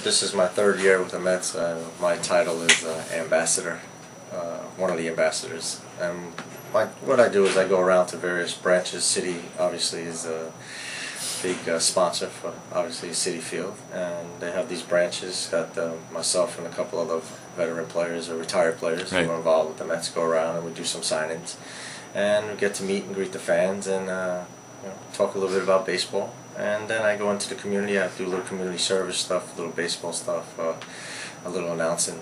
This is my third year with the Mets. My title is ambassador, one of the ambassadors. And what I do is I go around to various branches. City obviously is a big sponsor for obviously Citi Field, and they have these branches that myself and a couple other veteran players or retired players who are involved with the Mets go around, and we do some signings, and we get to meet and greet the fans and talk a little bit about baseball. And then I go into the community. I do a little community service stuff, a little baseball stuff, a little announcing,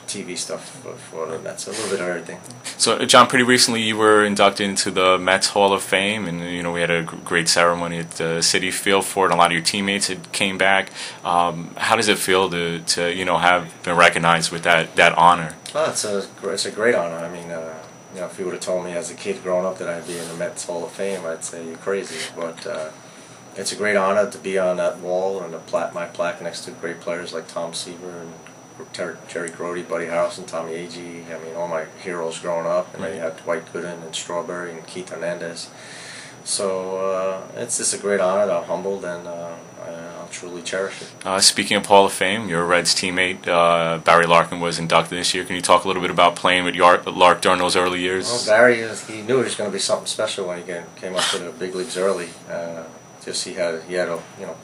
TV stuff for the Mets, a little bit of everything. So, John, pretty recently you were inducted into the Mets Hall of Fame, and we had a great ceremony at Citi Field for it. And a lot of your teammates had came back. How does it feel to have been recognized with that honor? Well, it's a great honor. I mean, if you would have told me as a kid growing up that I'd be in the Mets Hall of Fame, I'd say you're crazy. But it's a great honor to be on that wall and my plaque next to great players like Tom Seaver and Jerry Grody, Buddy Harrelson, Tommy Agee. I mean, all my heroes growing up. And then you had Dwight Gooden and Strawberry and Keith Hernandez. So it's just a great honor. I'm humbled, and I'll truly cherish it. Speaking of Hall of Fame, your Reds teammate Barry Larkin was inducted this year. Can you talk a little bit about playing with Lark during those early years? Well, Barry, he knew he was going to be something special when he came up to the big leagues early. He had a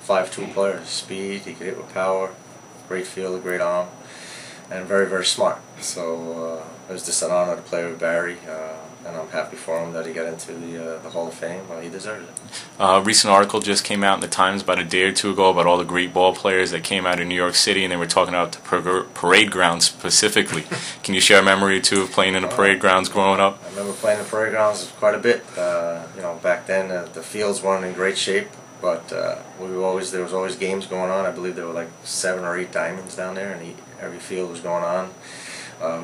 5'2" player, speed. He could hit with power, great fielder, great arm, and very, very smart. So it was just an honor to play with Barry, and I'm happy for him that he got into the Hall of Fame. Well, he deserved it. A recent article just came out in the Times about a day or two ago about all the great ball players that came out of New York City, and they were talking about the parade grounds specifically. Can you share a memory or two of playing in the parade grounds growing up? I remember playing in the parade grounds quite a bit. Back then the fields weren't in great shape, but there was always games going on. I believe there were like 7 or 8 diamonds down there, and every field was going on.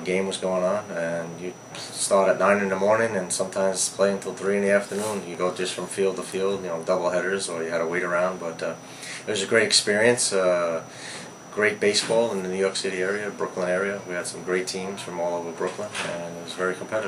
Game was going on, and you start at 9 in the morning and sometimes play until 3 in the afternoon. You go just from field to field, double headers, or you had to wait around. But it was a great experience. Great baseball in the New York City area, Brooklyn area. We had some great teams from all over Brooklyn, and it was very competitive.